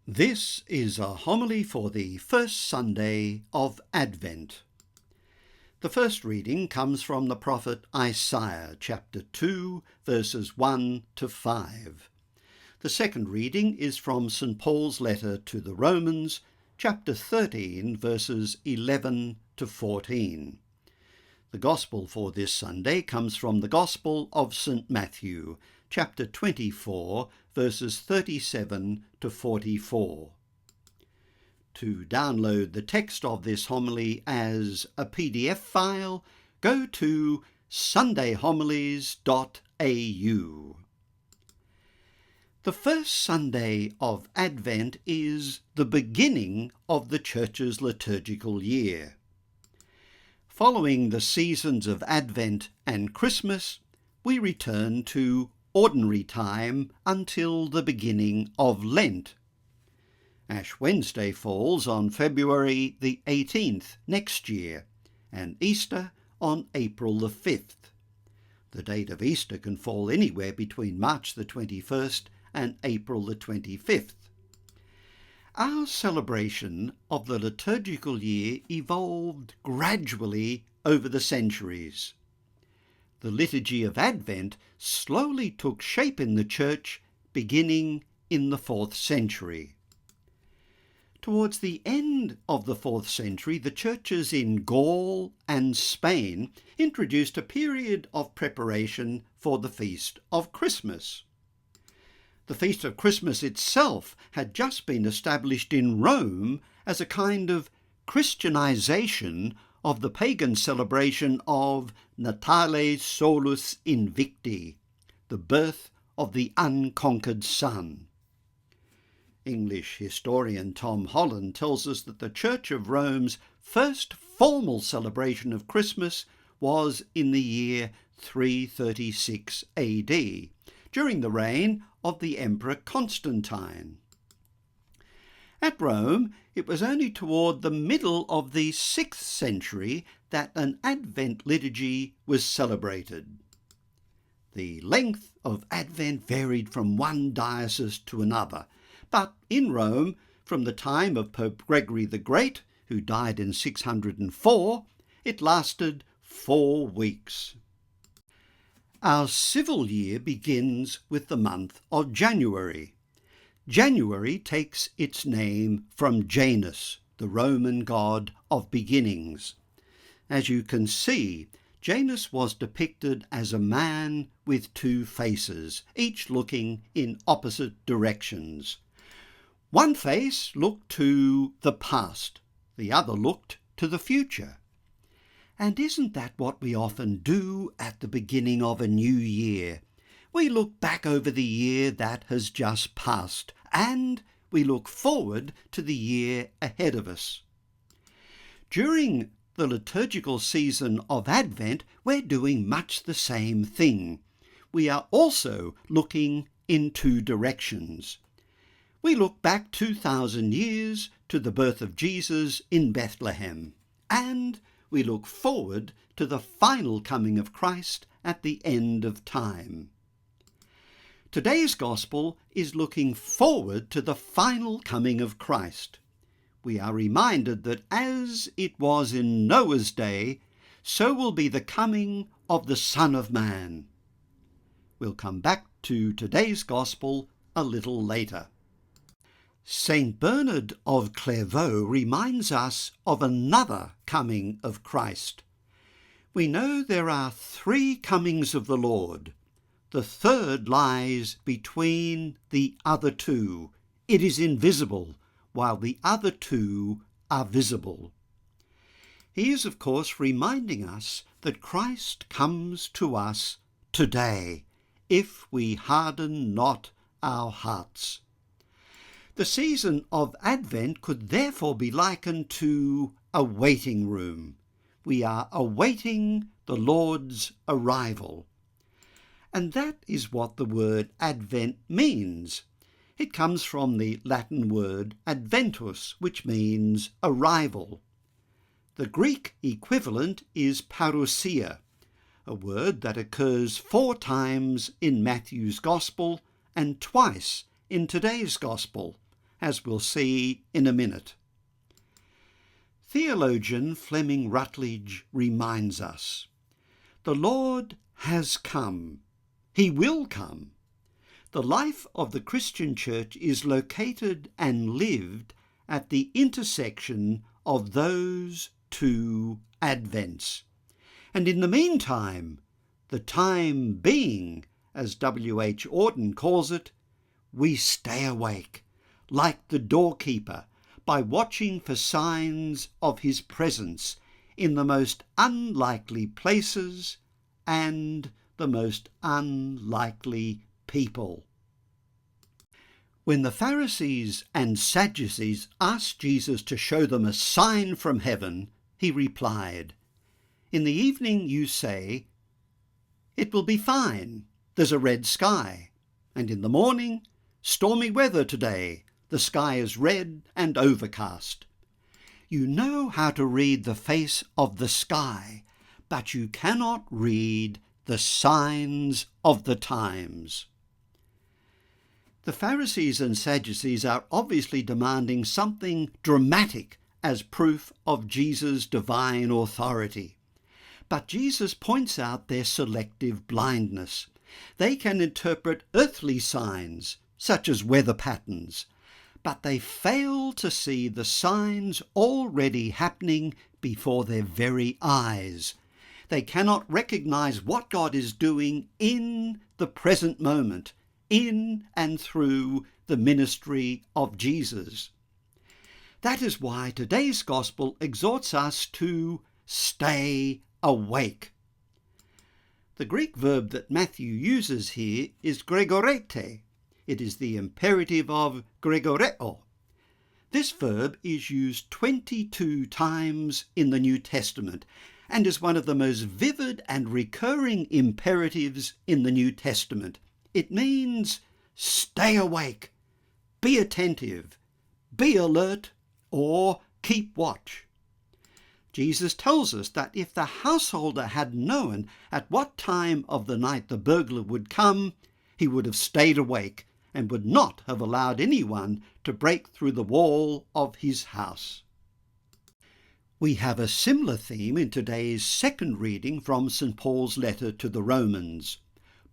This is a homily for the first Sunday of Advent. The first reading comes from the prophet Isaiah, chapter 2, verses 1 to 5. The second reading is from St. Paul's letter to the Romans, chapter 13, verses 11 to 14. The Gospel for this Sunday comes from the Gospel of St. Matthew, chapter 24, verses 37 to 44. To download the text of this homily as a PDF file, go to sundayhomilies.au. The first Sunday of Advent is the beginning of the Church's liturgical year. Following the seasons of Advent and Christmas, we return to ordinary time until the beginning of Lent. Ash Wednesday falls on February the 18th next year, and Easter on April the 5th. The date of Easter can fall anywhere between March the 21st and April the 25th. Our celebration of the liturgical year evolved gradually over the centuries. The liturgy of Advent slowly took shape in the Church beginning in the 4th century. Towards the end of the 4th century, the churches in Gaul and Spain introduced a period of preparation for the Feast of Christmas. The Feast of Christmas itself had just been established in Rome as a kind of Christianization of the pagan celebration of Natale Solus Invicti, the birth of the unconquered sun. English historian Tom Holland tells us that the Church of Rome's first formal celebration of Christmas was in the year 336 AD, during the reign of the Emperor Constantine. At Rome, it was only toward the middle of the 6th century that an Advent liturgy was celebrated. The length of Advent varied from one diocese to another, but in Rome, from the time of Pope Gregory the Great, who died in 604, it lasted 4 weeks. Our civil year begins with the month of January. January takes its name from Janus, the Roman god of beginnings. As you can see, Janus was depicted as a man with 2 faces, each looking in opposite directions. One face looked to the past, the other looked to the future. And isn't that what we often do at the beginning of a new year? We look back over the year that has just passed, and we look forward to the year ahead of us. During the liturgical season of Advent, we're doing much the same thing. We are also looking in 2 directions. We look back 2,000 years to the birth of Jesus in Bethlehem, and we look forward to the final coming of Christ at the end of time. Today's Gospel is looking forward to the final coming of Christ. We are reminded that as it was in Noah's day, so will be the coming of the Son of Man. We'll come back to today's Gospel a little later. Saint Bernard of Clairvaux reminds us of another coming of Christ. We know there are 3 comings of the Lord. The third lies between the other 2. It is invisible, while the other 2 are visible. He is, of course, reminding us that Christ comes to us today, if we harden not our hearts. The season of Advent could therefore be likened to a waiting room. We are awaiting the Lord's arrival. And that is what the word Advent means. It comes from the Latin word adventus, which means arrival. The Greek equivalent is Parousia, a word that occurs 4 times in Matthew's Gospel and twice in today's Gospel, as we'll see in a minute. Theologian Fleming Rutledge reminds us, "The Lord has come. He will come." The life of the Christian Church is located and lived at the intersection of those two advents. And in the meantime, the time being, as W.H. Auden calls it, we stay awake, like the doorkeeper, by watching for signs of his presence in the most unlikely places and the most unlikely people. When the Pharisees and Sadducees asked Jesus to show them a sign from heaven, he replied, "In the evening you say, 'It will be fine, there's a red sky,' and in the morning, 'Stormy weather today, the sky is red and overcast.' You know how to read the face of the sky, but you cannot read the signs of the times." The Pharisees and Sadducees are obviously demanding something dramatic as proof of Jesus' divine authority. But Jesus points out their selective blindness. They can interpret earthly signs, such as weather patterns, but they fail to see the signs already happening before their very eyes. They cannot recognize what God is doing in the present moment, in and through the ministry of Jesus. That is why today's gospel exhorts us to stay awake. The Greek verb that Matthew uses here is gregorete. It is the imperative of gregoreo. This verb is used 22 times in the New Testament and is one of the most vivid and recurring imperatives in the New Testament. It means stay awake, be attentive, be alert, or keep watch. Jesus tells us that if the householder had known at what time of the night the burglar would come, he would have stayed awake and would not have allowed anyone to break through the wall of his house. We have a similar theme in today's second reading from St. Paul's letter to the Romans.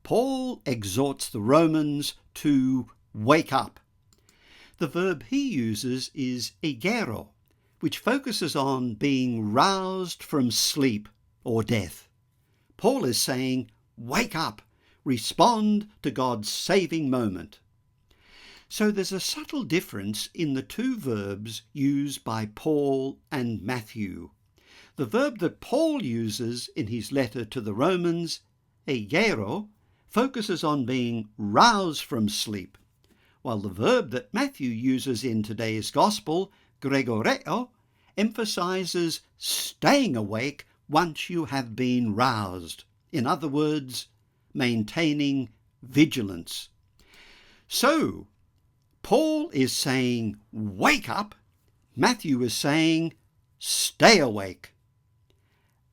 Paul exhorts the Romans to wake up. The verb he uses is egero, which focuses on being roused from sleep or death. Paul is saying, wake up, respond to God's saving moment. So there's a subtle difference in the two verbs used by Paul and Matthew. The verb that Paul uses in his letter to the Romans, egero, focuses on being roused from sleep, while the verb that Matthew uses in today's Gospel, gregoreo, emphasizes staying awake once you have been roused. In other words, maintaining vigilance. So, Paul is saying, wake up. Matthew is saying, stay awake.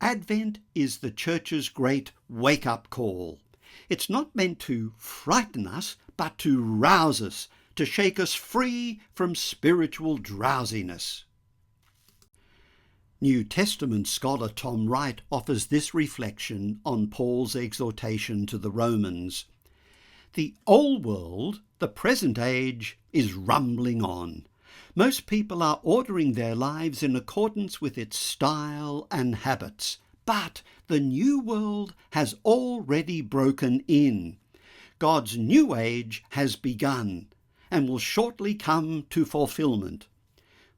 Advent is the Church's great wake-up call. It's not meant to frighten us, but to rouse us, to shake us free from spiritual drowsiness. New Testament scholar Tom Wright offers this reflection on Paul's exhortation to the Romans. The old world, the present age, is rumbling on. Most people are ordering their lives in accordance with its style and habits. But the new world has already broken in. God's new age has begun and will shortly come to fulfillment.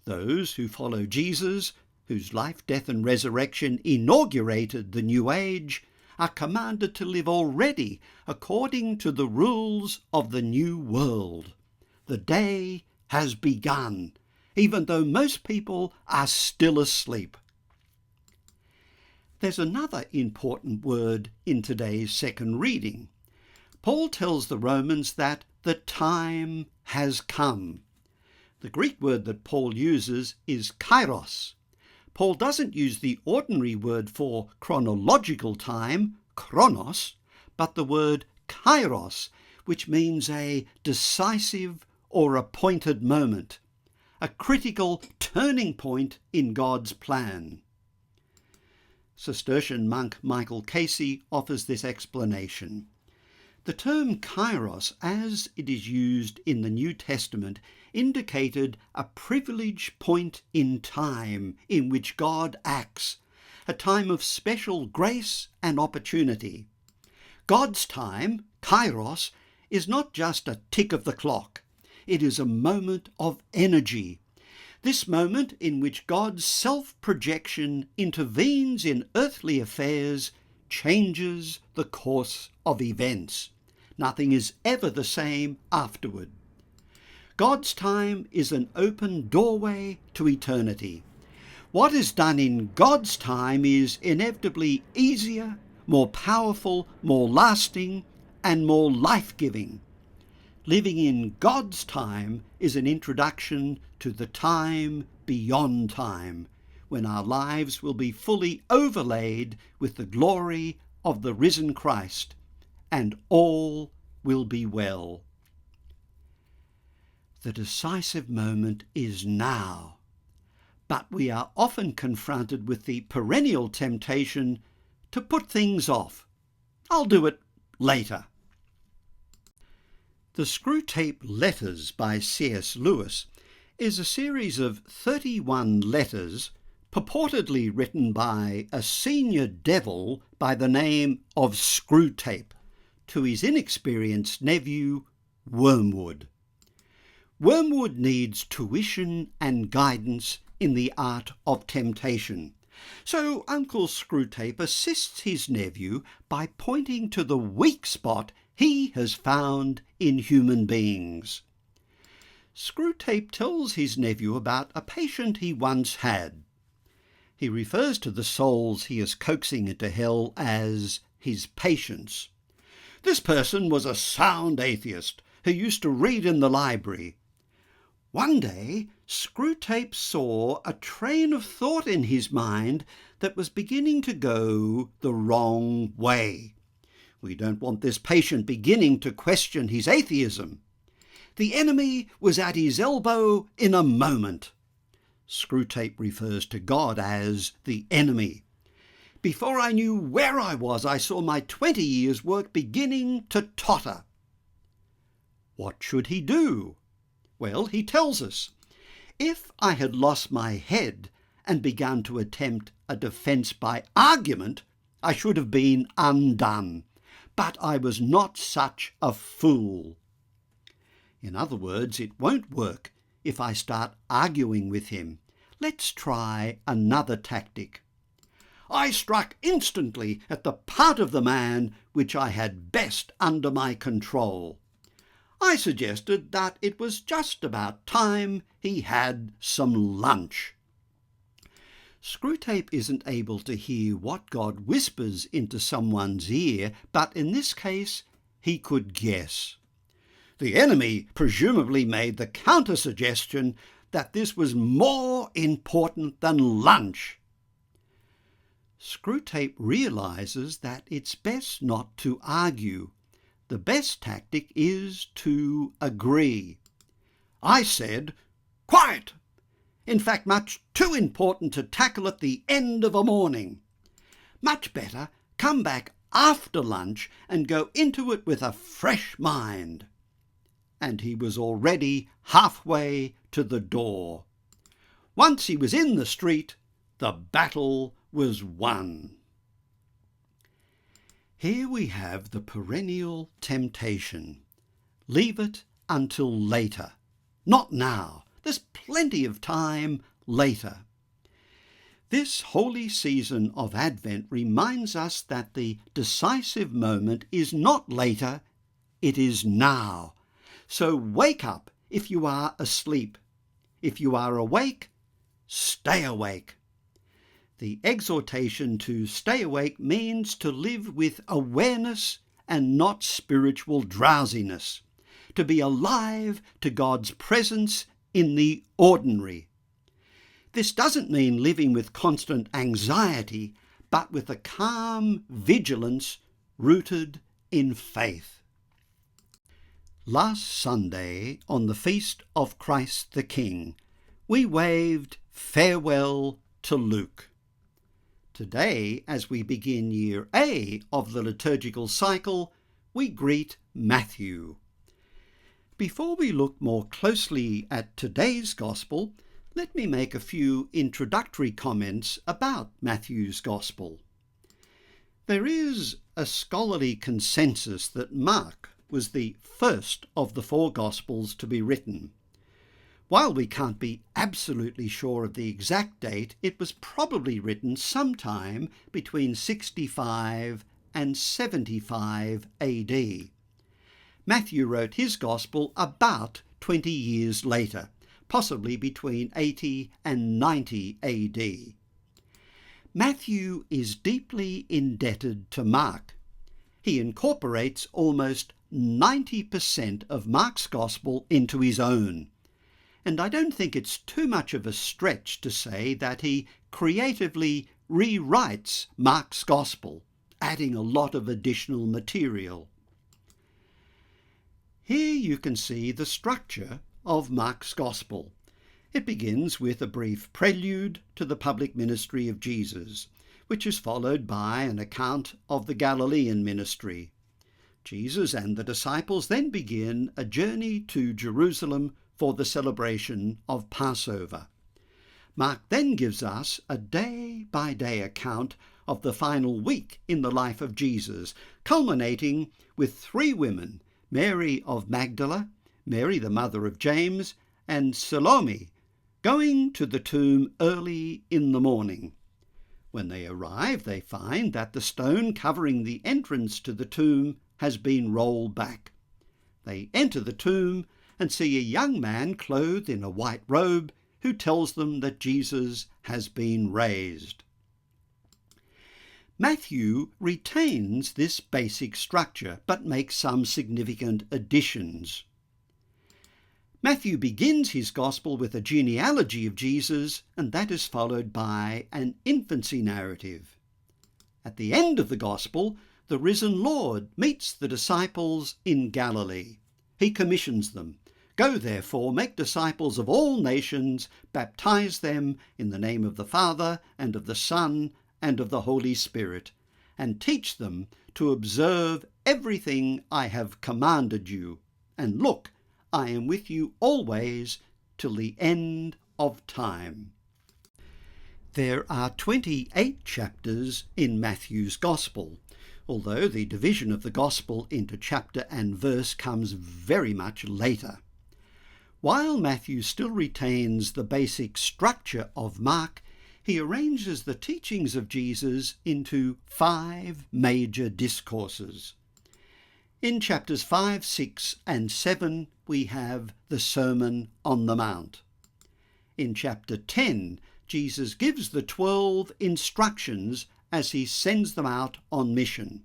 Those who follow Jesus, whose life, death and resurrection inaugurated the new age, are commanded to live already according to the rules of the new world. The day has begun, even though most people are still asleep. There's another important word in today's second reading. Paul tells the Romans that the time has come. The Greek word that Paul uses is kairos. Paul doesn't use the ordinary word for chronological time, chronos, but the word kairos, which means a decisive or appointed moment, a critical turning point in God's plan. Cistercian monk Michael Casey offers this explanation. The term kairos, as it is used in the New Testament, indicated a privileged point in time in which God acts, a time of special grace and opportunity. God's time, kairos, is not just a tick of the clock. It is a moment of energy. This moment in which God's self-projection intervenes in earthly affairs changes the course of events. Nothing is ever the same afterward. God's time is an open doorway to eternity. What is done in God's time is inevitably easier, more powerful, more lasting, and more life-giving. Living in God's time is an introduction to the time beyond time, when our lives will be fully overlaid with the glory of the risen Christ, and all will be well. The decisive moment is now, but we are often confronted with the perennial temptation to put things off. I'll do it later. The Screwtape Letters by C.S. Lewis is a series of 31 letters purportedly written by a senior devil by the name of Screwtape to his inexperienced nephew, Wormwood. Wormwood needs tuition and guidance in the art of temptation. So Uncle Screwtape assists his nephew by pointing to the weak spot he has found in human beings. Screwtape tells his nephew about a patient he once had. He refers to the souls he is coaxing into hell as his patients. This person was a sound atheist who used to read in the library. One day, Screwtape saw a train of thought in his mind that was beginning to go the wrong way. We don't want this patient beginning to question his atheism. The enemy was at his elbow in a moment. Screwtape refers to God as the enemy. Before I knew where I was, I saw my 20 years' work beginning to totter. What should he do? Well, he tells us, if I had lost my head and begun to attempt a defence by argument, I should have been undone. But I was not such a fool. In other words, it won't work if I start arguing with him. Let's try another tactic. I struck instantly at the part of the man which I had best under my control. I suggested that it was just about time he had some lunch. Screwtape isn't able to hear what God whispers into someone's ear, but in this case he could guess. The enemy presumably made the counter-suggestion that this was more important than lunch. Screwtape realizes that it's best not to argue. The best tactic is to agree. I said, "Quiet! In fact, much too important to tackle at the end of a morning. Much better come back after lunch and go into it with a fresh mind." And he was already halfway to the door. Once he was in the street, the battle was won. Here we have the perennial temptation. Leave it until later. Not now. There's plenty of time later. This holy season of Advent reminds us that the decisive moment is not later, it is now. So wake up if you are asleep. If you are awake, stay awake. The exhortation to stay awake means to live with awareness and not spiritual drowsiness, to be alive to God's presence in the ordinary. This doesn't mean living with constant anxiety, but with a calm vigilance rooted in faith. Last Sunday, on the feast of Christ the King, we waved farewell to Luke. Today, as we begin Year A of the liturgical cycle, we greet Matthew. Before we look more closely at today's Gospel, let me make a few introductory comments about Matthew's Gospel. There is a scholarly consensus that Mark was the first of the four Gospels to be written. While we can't be absolutely sure of the exact date, it was probably written sometime between 65 and 75 AD. Matthew wrote his Gospel about 20 years later, possibly between 80 and 90 AD. Matthew is deeply indebted to Mark. He incorporates almost 90% of Mark's Gospel into his own. And I don't think it's too much of a stretch to say that he creatively rewrites Mark's Gospel, adding a lot of additional material. Here you can see the structure of Mark's Gospel. It begins with a brief prelude to the public ministry of Jesus, which is followed by an account of the Galilean ministry. Jesus and the disciples then begin a journey to Jerusalem for the celebration of Passover. Mark then gives us a day-by-day account of the final week in the life of Jesus, culminating with three women, Mary of Magdala, Mary the mother of James, and Salome, going to the tomb early in the morning. When they arrive, they find that the stone covering the entrance to the tomb has been rolled back. They enter the tomb and see a young man clothed in a white robe who tells them that Jesus has been raised. Matthew retains this basic structure, but makes some significant additions. Matthew begins his Gospel with a genealogy of Jesus, and that is followed by an infancy narrative. At the end of the Gospel, the risen Lord meets the disciples in Galilee. He commissions them, "Go therefore, make disciples of all nations, baptize them in the name of the Father and of the Son and of the Holy Spirit, and teach them to observe everything I have commanded you. And look, I am with you always till the end of time." There are 28 chapters in Matthew's Gospel, although the division of the Gospel into chapter and verse comes very much later. While Matthew still retains the basic structure of Mark, he arranges the teachings of Jesus into 5 major discourses. In chapters 5, 6, and 7, we have the Sermon on the Mount. In chapter 10, Jesus gives the 12 instructions as he sends them out on mission.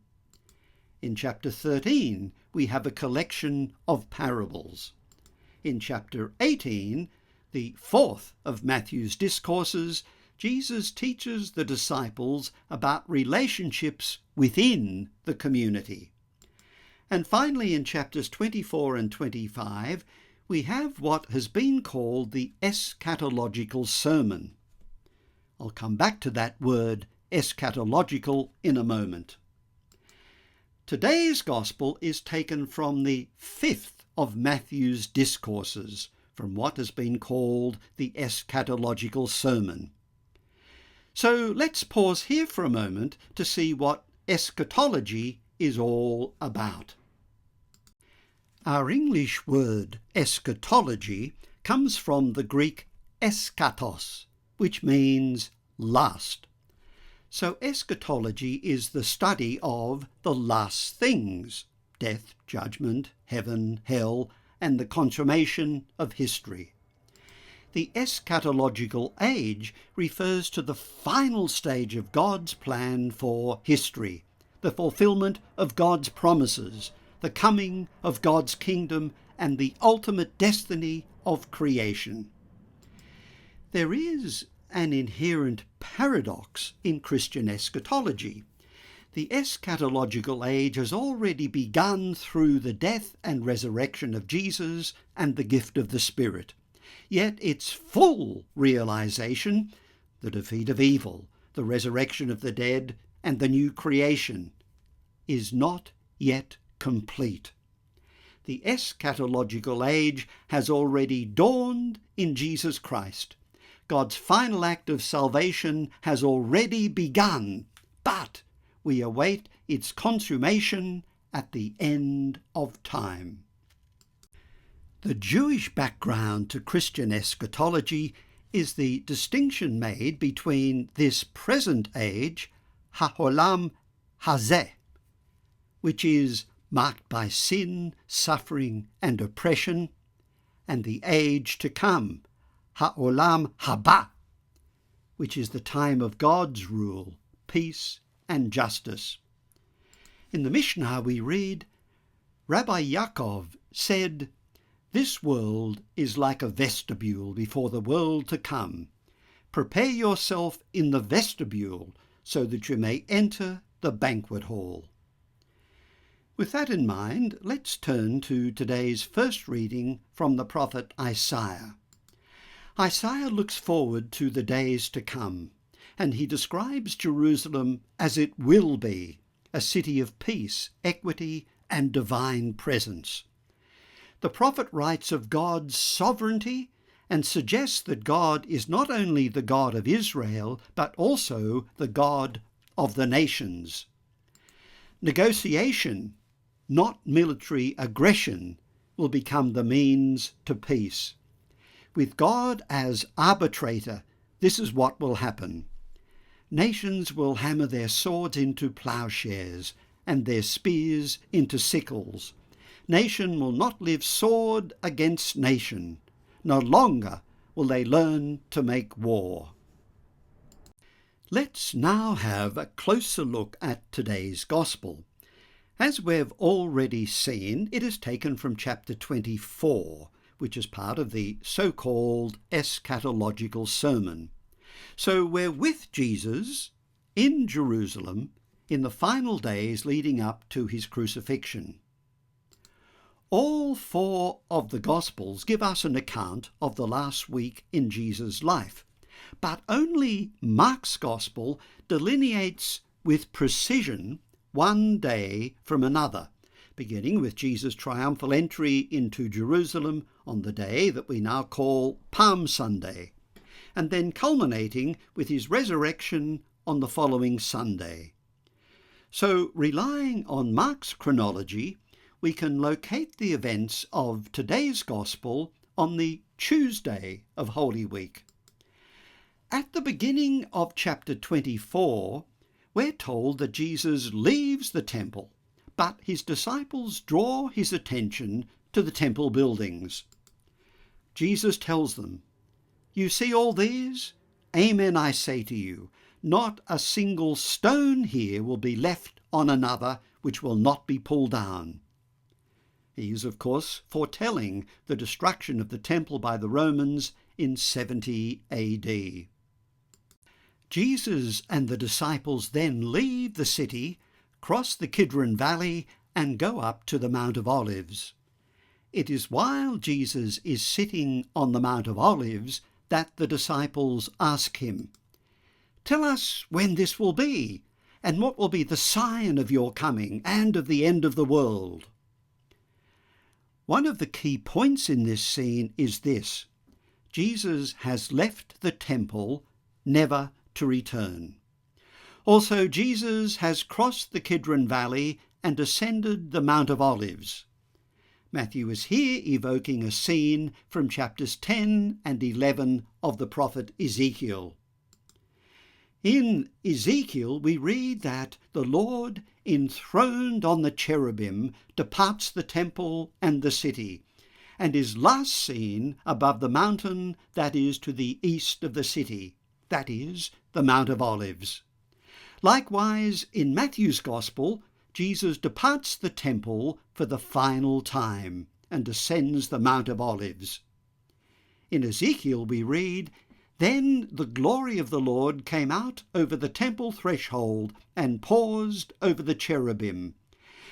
In chapter 13, we have a collection of parables. In chapter 18, the fourth of Matthew's discourses, Jesus teaches the disciples about relationships within the community. And finally, in chapters 24 and 25, we have what has been called the eschatological sermon. I'll come back to that word eschatological in a moment. Today's Gospel is taken from the 5th of Matthew's discourses, from what has been called the eschatological sermon. So let's pause here for a moment to see what eschatology is all about. Our English word eschatology comes from the Greek eschatos, which means last. So eschatology is the study of the last things: death, judgment, heaven, hell, and the consummation of history. The eschatological age refers to the final stage of God's plan for history, the fulfillment of God's promises, the coming of God's kingdom, and the ultimate destiny of creation. There is an inherent paradox in Christian eschatology. The eschatological age has already begun through the death and resurrection of Jesus and the gift of the Spirit. Yet its full realization, the defeat of evil, the resurrection of the dead, and the new creation, is not yet complete. The eschatological age has already dawned in Jesus Christ. God's final act of salvation has already begun, but we await its consummation at the end of time. The Jewish background to Christian eschatology is the distinction made between this present age, ha'olam hazeh, which is marked by sin, suffering, and oppression, and the age to come, ha'olam haba, which is the time of God's rule, peace, and justice. In the Mishnah we read, Rabbi Yaakov said, "This world is like a vestibule before the world to come. Prepare yourself in the vestibule so that you may enter the banquet hall." With that in mind, let's turn to today's first reading from the prophet Isaiah. Isaiah looks forward to the days to come, and he describes Jerusalem as it will be, a city of peace, equity, and divine presence. The prophet writes of God's sovereignty and suggests that God is not only the God of Israel, but also the God of the nations. Negotiation, not military aggression, will become the means to peace. With God as arbitrator, this is what will happen. Nations will hammer their swords into plowshares and their spears into sickles. Nation will not live sword against nation. No longer will they learn to make war. Let's now have a closer look at today's Gospel. As we've already seen, it is taken from chapter 24, which is part of the so-called eschatological sermon. So we're with Jesus in Jerusalem in the final days leading up to his crucifixion. All four of the Gospels give us an account of the last week in Jesus' life, but only Mark's Gospel delineates with precision one day from another, beginning with Jesus' triumphal entry into Jerusalem on the day that we now call Palm Sunday, and then culminating with his resurrection on the following Sunday. So, relying on Mark's chronology, we can locate the events of today's Gospel on the Tuesday of Holy Week. At the beginning of chapter 24, we're told that Jesus leaves the temple, but his disciples draw his attention to the temple buildings. Jesus tells them, "You see all these? Amen, I say to you, not a single stone here will be left on another which will not be pulled down." He is, of course, foretelling the destruction of the temple by the Romans in 70 AD. Jesus and the disciples then leave the city, cross the Kidron Valley, and go up to the Mount of Olives. It is while Jesus is sitting on the Mount of Olives that the disciples ask him, "Tell us when this will be, and what will be the sign of your coming and of the end of the world?" One of the key points in this scene is this: Jesus has left the temple never to return. Also, Jesus has crossed the Kidron Valley and ascended the Mount of Olives. Matthew is here evoking a scene from chapters 10 and 11 of the prophet Ezekiel. In Ezekiel, we read that the Lord, enthroned on the cherubim, departs the temple and the city, and is last seen above the mountain that is to the east of the city, that is, the Mount of Olives. Likewise, in Matthew's Gospel, Jesus departs the temple for the final time and ascends the Mount of Olives. In Ezekiel we read, Then the glory of the Lord came out over the temple threshold and paused over the cherubim.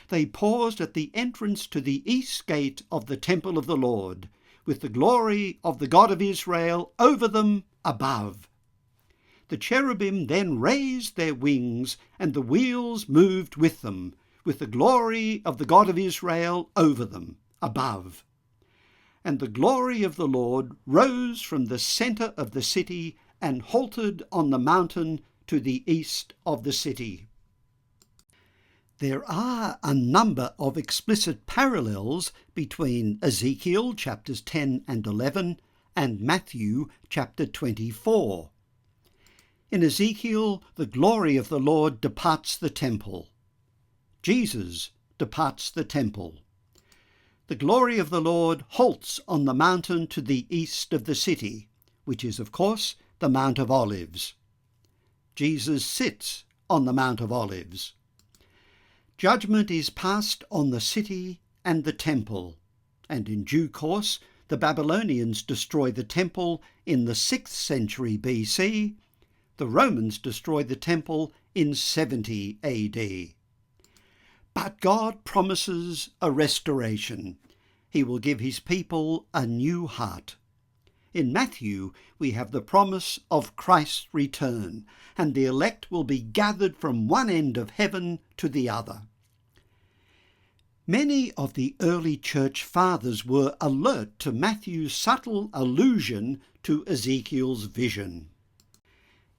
They paused at the entrance to the east gate of the temple of the Lord, with the glory of the God of Israel over them above. The cherubim then raised their wings, and the wheels moved with them, with the glory of the God of Israel over them above. And the glory of the Lord rose from the centre of the city and halted on the mountain to the east of the city. There are a number of explicit parallels between Ezekiel chapters 10 and 11 and Matthew chapter 24. In Ezekiel, the glory of the Lord departs the temple. Jesus departs the temple. The glory of the Lord halts on the mountain to the east of the city, which is, of course, the Mount of Olives. Jesus sits on the Mount of Olives. Judgment is passed on the city and the temple, and in due course the Babylonians destroy the temple in the 6th century BC. The Romans destroy the temple in 70 AD. But God promises a restoration. He will give his people a new heart. In Matthew, we have the promise of Christ's return, and the elect will be gathered from one end of heaven to the other. Many of the early church fathers were alert to Matthew's subtle allusion to Ezekiel's vision.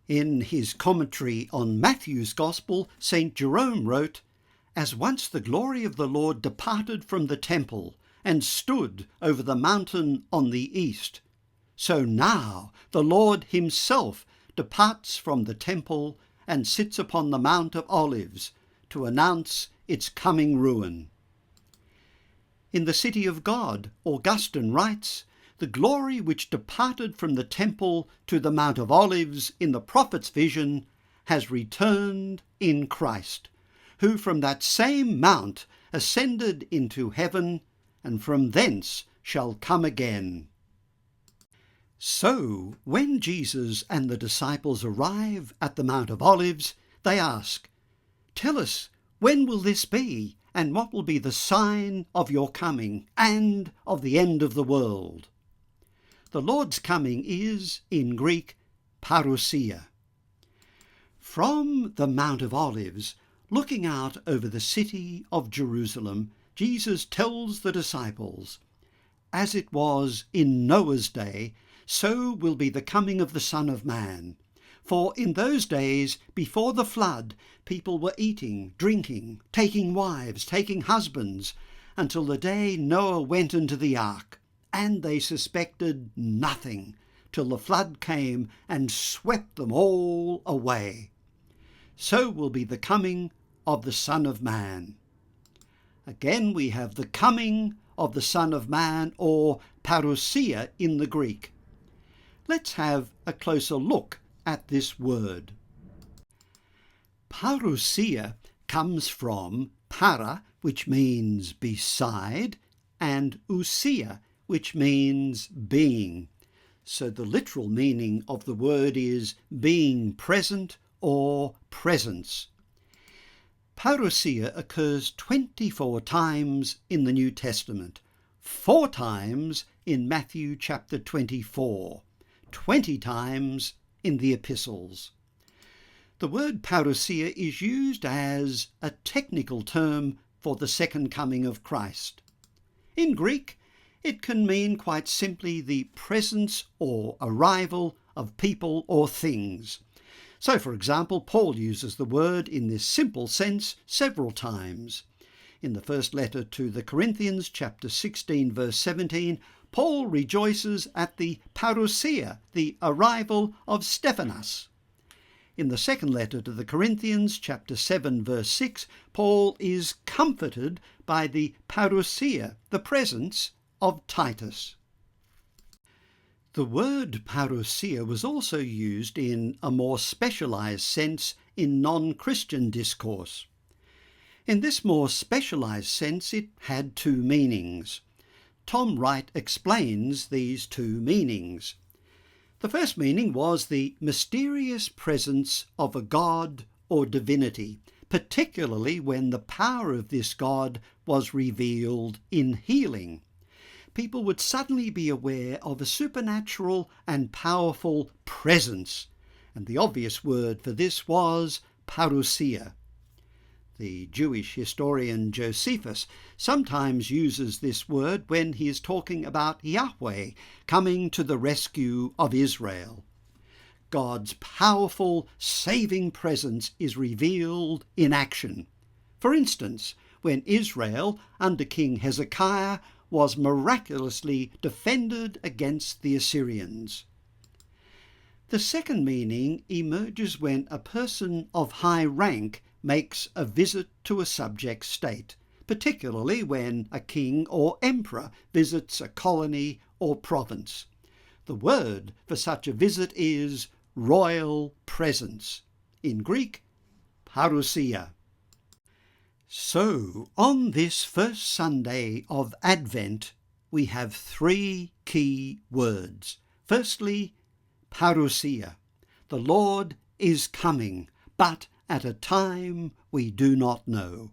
In his commentary on Matthew's Gospel, St. Jerome wrote, "As once the glory of the Lord departed from the temple and stood over the mountain on the east, so now the Lord himself departs from the temple and sits upon the Mount of Olives to announce its coming ruin." In the City of God, Augustine writes, "The glory which departed from the temple to the Mount of Olives in the prophet's vision has returned in Christ, who from that same mount ascended into heaven, and from thence shall come again." So, when Jesus and the disciples arrive at the Mount of Olives, they ask, "Tell us, when will this be, and what will be the sign of your coming and of the end of the world?" The Lord's coming is, in Greek, Parousia. From the Mount of Olives, looking out over the city of Jerusalem, Jesus tells the disciples, "As it was in Noah's day, so will be the coming of the Son of Man. For in those days, before the flood, people were eating, drinking, taking wives, taking husbands, until the day Noah went into the ark, and they suspected nothing, till the flood came and swept them all away. So will be the coming of the Son of Man." Again, we have the coming of the Son of Man, or parousia in the Greek. Let's have a closer look at this word. Parousia comes from para, which means beside, and ousia, which means being. So the literal meaning of the word is being present or presence. Parousia occurs 24 times in the New Testament, 4 times in Matthew chapter 24, 20 times in the epistles. The word parousia is used as a technical term for the second coming of Christ. In Greek, it can mean quite simply the presence or arrival of people or things. So, for example, Paul uses the word in this simple sense several times. In the first letter to the Corinthians, chapter 16, verse 17, Paul rejoices at the parousia, the arrival of Stephanas. In the second letter to the Corinthians, chapter 7, verse 6, Paul is comforted by the parousia, the presence of Titus. The word parousia was also used in a more specialized sense in non-Christian discourse. In this more specialized sense, it had 2 meanings. Tom Wright explains these 2 meanings. The first meaning was the mysterious presence of a god or divinity, particularly when the power of this god was revealed in healing. People would suddenly be aware of a supernatural and powerful presence, and the obvious word for this was Parousia. The Jewish historian Josephus sometimes uses this word when he is talking about Yahweh coming to the rescue of Israel. God's powerful, saving presence is revealed in action. For instance, when Israel, under King Hezekiah, was miraculously defended against the Assyrians. The second meaning emerges when a person of high rank makes a visit to a subject state, particularly when a king or emperor visits a colony or province. The word for such a visit is royal presence. In Greek, parousia. So, on this first Sunday of Advent, we have three key words. Firstly, parousia. The Lord is coming, but at a time we do not know.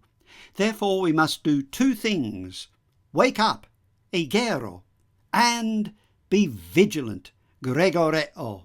Therefore we must do two things: wake up, egero, and be vigilant, gregoreo.